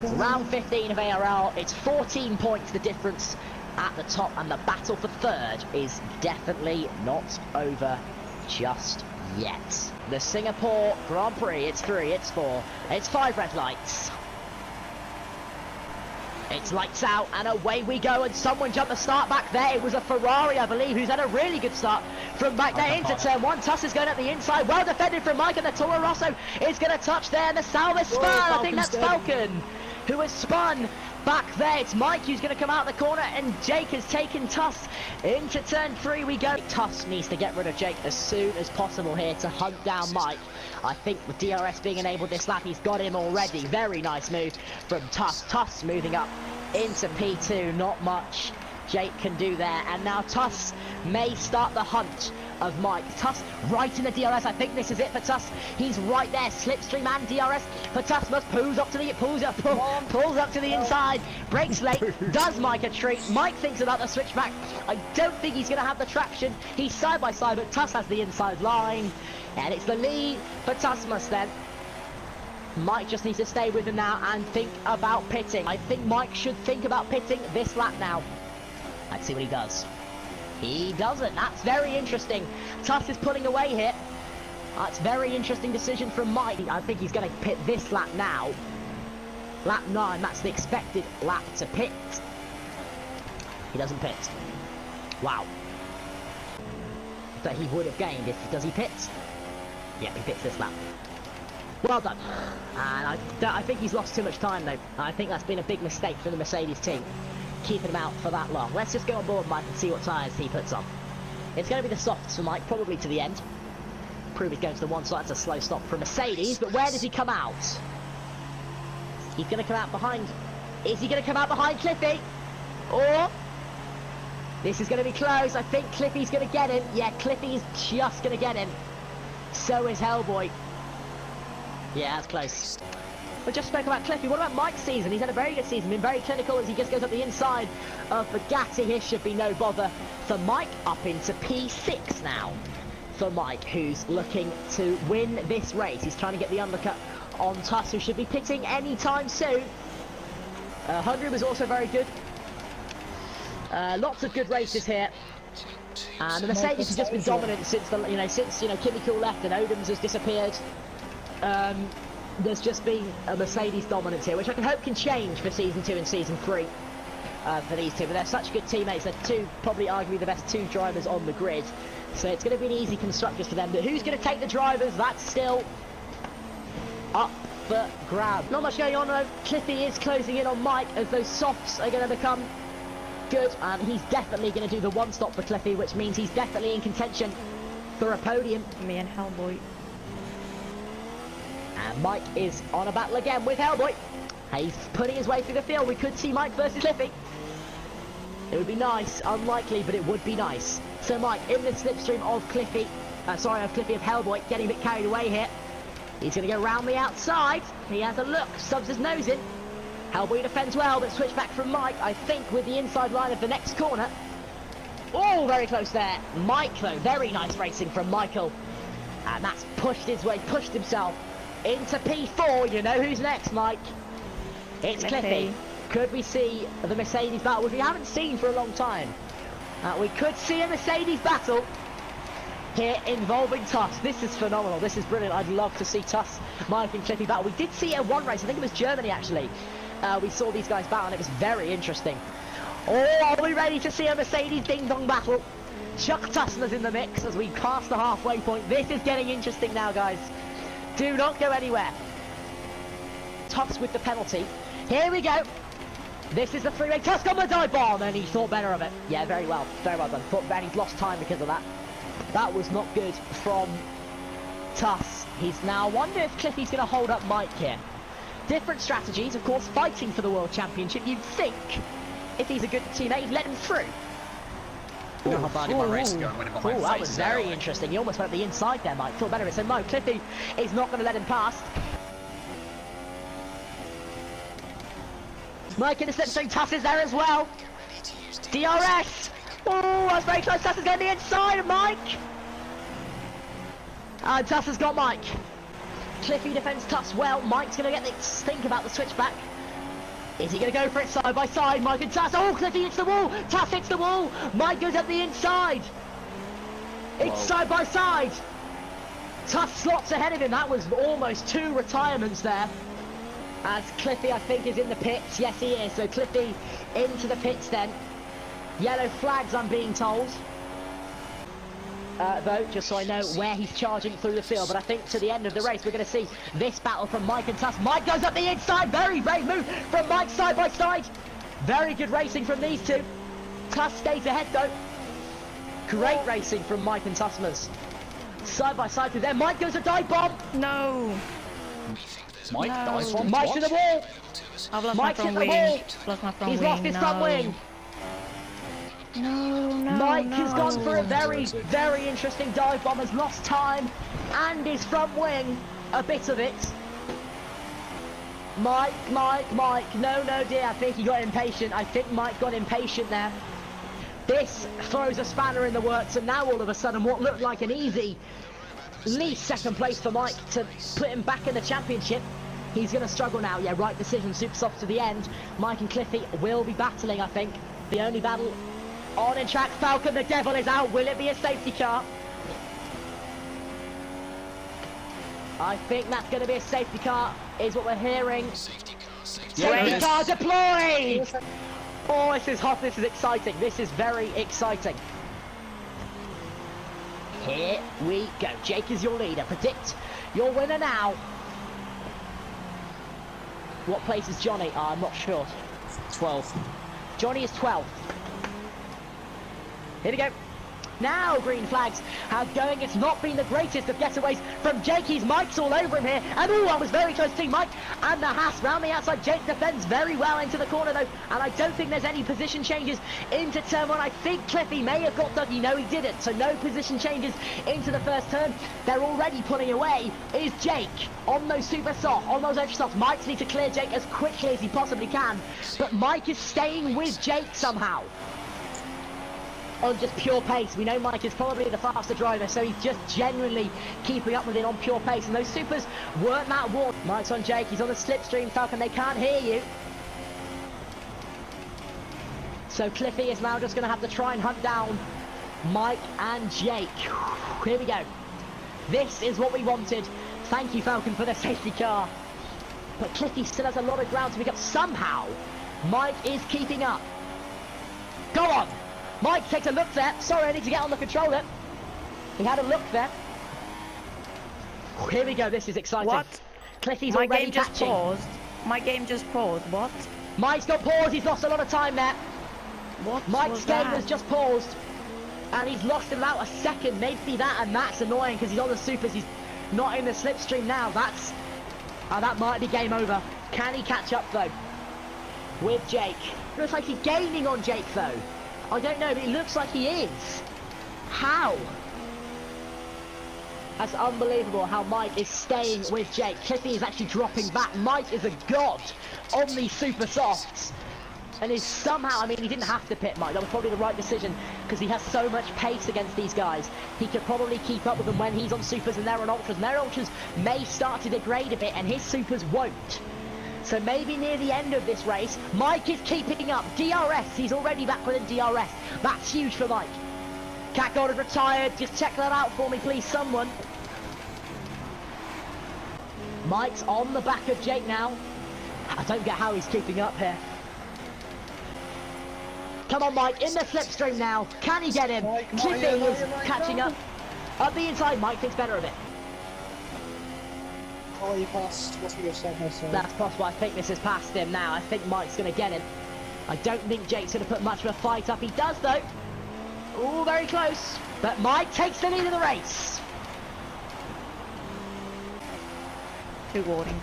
Round 15 of ARL, it's 14 points the difference at the top, and the battle for third is definitely not over just yet. The Singapore Grand Prix, it's 3, it's 4, it's 5 red lights. It's lights out, and away we go, and someone jumped the start back there. It was a Ferrari, I believe, who's had a really good start from back there into turn 1. Tuss is going up the inside, well defended from Mike, and the Toro Rosso is going to touch there, and the Salva spun. I think that's Falcon who has spun back there. It's Mike who's going to come out the corner, and Jake has taken Tuss into turn 3 we go. Tuss needs to get rid of Jake as soon as possible here to hunt down Mike. I think with DRS being enabled this lap, he's got him already. Very nice move from Tuss. Tuss moving up into P2, not much Jake can do there, and now Tuss may start the hunt of Mike. Tuss right in the DRS. I think this is it for Tuss. He's right there. Slipstream and DRS for Tuss. Must pulls up to the pulls up to the inside. Breaks late. Does Mike a treat? Mike thinks about the switchback. I don't think he's going to have the traction. He's side by side, but Tuss has the inside line, and it's the lead for Tussmus then. Mike just needs to stay with him now and think about pitting. I think Mike should think about pitting this lap now. Let's see what he does. He doesn't. That's very interesting. Tuss is pulling away here. That's very interesting decision from Mike. I think he's going to pit this lap now. Lap 9, that's the expected lap to pit. He doesn't pit. Wow. But he would have gained if, does he pit? Yeah, he pits this lap. Well done. And I think he's lost too much time though. I think that's been a big mistake for the Mercedes team, keeping him out for that long. Let's just go on board Mike and see what tyres he puts on. It's going to be the softs for Mike, probably to the end. Prove he's going to the one side. That's a slow stop for Mercedes, but where does he come out? He's going to come out behind. Is he going to come out behind Cliffy? Or this is going to be close. I think Cliffy's going to get him. Yeah, Cliffy's just going to get him. So is Hellboy. Yeah, that's close. We just spoke about Cliffy. What about Mike's season? He's had a very good season, been very clinical as he just goes up the inside of Bugatti. Here should be no bother for Mike. Up into P6 now for Mike, who's looking to win this race. He's trying to get the undercut on Tuss, who should be pitting anytime soon. 100 was also very good. Lots of good races here. And the Mercedes has just been dominant since Kimi Cool left and Odoms has disappeared. There's just been a Mercedes dominance here, which I can hope can change for Season 2 and Season 3 for these two. But they're such good teammates. They're two, probably arguably the best two drivers on the grid. So it's going to be an easy constructors for them. But who's going to take the drivers? That's still up for grab. Not much going on though. Cliffy is closing in on Mike as those softs are going to become good. And he's definitely going to do the one stop for Cliffy, which means he's definitely in contention for a podium. Me and Hellboy. And Mike is on a battle again with Hellboy. He's putting his way through the field. We could see Mike versus Cliffy. It would be nice. Unlikely, but it would be nice. So Mike in the slipstream of Cliffy. Of Hellboy. Getting a bit carried away here. He's going to go round the outside. He has a look. Subs his nose in. Hellboy defends well, but switch back from Mike, I think, with the inside line of the next corner. Oh, very close there. Mike, though. Very nice racing from Michael. And that's pushed himself into P4. You know who's next, Mike? It's Cliffy. Could we see the Mercedes battle, which we haven't seen for a long time? We could see a Mercedes battle here involving Tuss. This is phenomenal. This is brilliant. I'd love to see Tuss, Mike and Cliffy battle. We did see it at one race. I think it was Germany, actually. We saw these guys battle, and it was very interesting. Oh, are we ready to see a Mercedes ding-dong battle? Chuck Tussler's in the mix as we pass the halfway point. This is getting interesting now, guys. Do not go anywhere. Tuss with the penalty. Here we go. This is the freeway. Tuss on the dive bomb, and he thought better of it. Yeah, very well done. Thought that he's lost time because of that. That was not good from Tuss. He's now wonder if Cliffy's going to hold up Mike here. Different strategies, of course, fighting for the World Championship. You'd think if he's a good teammate, he'd let him through. You know how badly my race is going when I'm behind Oh, that was very interesting. He almost went up the inside there, Mike. Thought better of it. So no, Cliffy is not going to let him pass. Mike in the slipstream. Tuss is there as well. DRS. Oh, that's very close. Tuss is going to the inside of Mike. And Tuss has got Mike. Cliffy defends Tuss well. Mike's going to get the think about the switchback. Is he going to go for it side by side? Mike and Tass. Oh, Cliffy hits the wall. Tass hits the wall. Mike goes up the inside. It's side by side. Tass slots ahead of him. That was almost 2 retirements there. As Cliffy, I think, is in the pits. Yes, he is. So Cliffy into the pits then. Yellow flags, I'm being told. Though, just so I know where he's charging through the field. But I think to the end of the race, we're going to see this battle from Mike and Tuss. Mike goes up the inside. Very brave move from Mike side by side. Very good racing from these two. Tuss stays ahead, though. Great racing from Mike and Tussmers. Side by side through there. Mike goes a dive bomb. No. Mike, No. dive bomb. Mike to the wall. I've lost Mike's my front hit the wing. wall. Lost my front He's wing. lost his front wing. No, Mike has gone for a very, very interesting dive bomb, has lost time and his front wing, a bit of it. Mike, no dear, I think he got impatient. I think Mike got impatient there. This throws a spanner in the works, and now all of a sudden what looked like an easy least second place for Mike to put him back in the championship. He's going to struggle now. Yeah, right decision, super soft to the end. Mike and Cliffy will be battling, I think. The only battle on in track. Falcon the Devil is out. Will it be a safety car? I think that's going to be a safety car, is what we're hearing. Safety car deployed! Oh, this is hot. This is exciting. This is very exciting. Here we go. Jake is your leader. Predict your winner now. What place is Johnny? I'm not sure. 12th. Johnny is 12th. Here we go. Now green flags have going. It's not been the greatest of getaways from Jake. He's Mike's all over him here. And oh, I was very close to seeing Mike and the Haas round the outside. Jake defends very well into the corner though. And I don't think there's any position changes into turn 1. I think Cliffy may have got Dougie. No, he didn't. So no position changes into the first turn. They're already pulling away. Is Jake on those super soft, on those extra softs. Mike's need to clear Jake as quickly as he possibly can. But Mike is staying with Jake somehow. On just pure pace. We know Mike is probably the faster driver, so he's just genuinely keeping up with it on pure pace. And those supers weren't that warm. Mike's on Jake, he's on the slipstream, Falcon, they can't hear you. So Cliffy is now just going to have to try and hunt down Mike and Jake. Here we go. This is what we wanted. Thank you, Falcon, for the safety car. But Cliffy still has a lot of ground to pick up. Somehow, Mike is keeping up. Go on! Mike takes a look there. Sorry, I need to get on the controller. He had a look there. Here we go. This is exciting. What? Cliffy's My already game just catching. paused. My game just paused. What? Mike's got paused. He's lost a lot of time there. What? Mike's game has just paused. And he's lost about a second. Maybe that, and that's annoying because he's on the supers. He's not in the slipstream now. That's... that might be game over. Can he catch up, though? With Jake. Looks like he's gaining on Jake, though. I don't know, but it looks like he is. How? That's unbelievable how Mike is staying with Jake. Cliffy is actually dropping back. Mike is a god on these super softs. And is somehow, I mean, he didn't have to pit Mike. That was probably the right decision because he has so much pace against these guys. He could probably keep up with them when he's on supers and they're on ultras. And their ultras may start to degrade a bit and his supers won't. So maybe near the end of this race, Mike is keeping up. DRS, he's already back within DRS. That's huge for Mike. Cat Gold is retired. Just check that out for me, please, someone. Mike's on the back of Jake now. I don't get how he's keeping up here. Come on, Mike, in the slipstream now. Can he get him? Cliffy is catching up. Up the inside, Mike thinks better of it. Oh, you passed. What you just said, myself. That's possible. I think this has passed him now. I think Mike's going to get him. I don't think Jake's going to put much of a fight up. He does, though. Oh, very close. But Mike takes the lead of the race. 2 warnings.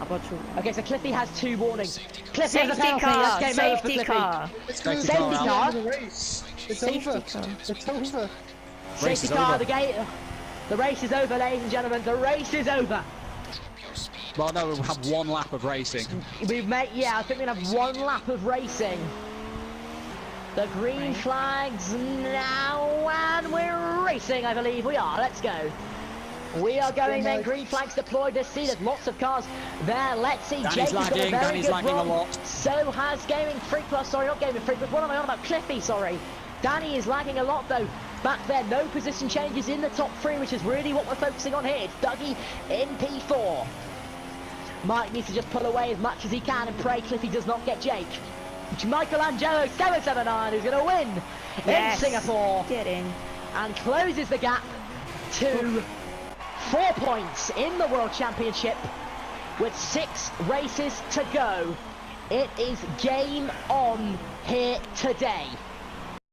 I've got 2. Okay, so Cliffy has 2 warnings. Cliffy has a Safety penalty. car! That's game over for Safety Cliffy. car! It's Safety good. car It's the out. end of the race. It's Safety over. car. It's over. Safety Race is car, over. the gate. The race is over, ladies and gentlemen. The race is over. Well, no, we'll have 1 lap of racing. We've made, yeah, I think we'll have 1 lap of racing. The green flags now, and we're racing, I believe we are. Let's go. We are going then, green flags deployed. Let's see, there's lots of cars there. Let's see, Danny's Jake has got a lagging, very Danny's good lagging run. a lot. So has Gaming Freak Plus, sorry, not Gaming Freak Plus, what am I on about? Cliffy, sorry. Danny is lagging a lot though. Back there, no position changes in the top three, which is really what we're focusing on here. It's Dougie in P4. Mike needs to just pull away as much as he can and pray Cliffy does not get Jake. Michelangelo 779 who's going to win Yes. in Singapore Get in. and closes the gap to 4 points in the World Championship with 6 races to go. It is game on here today.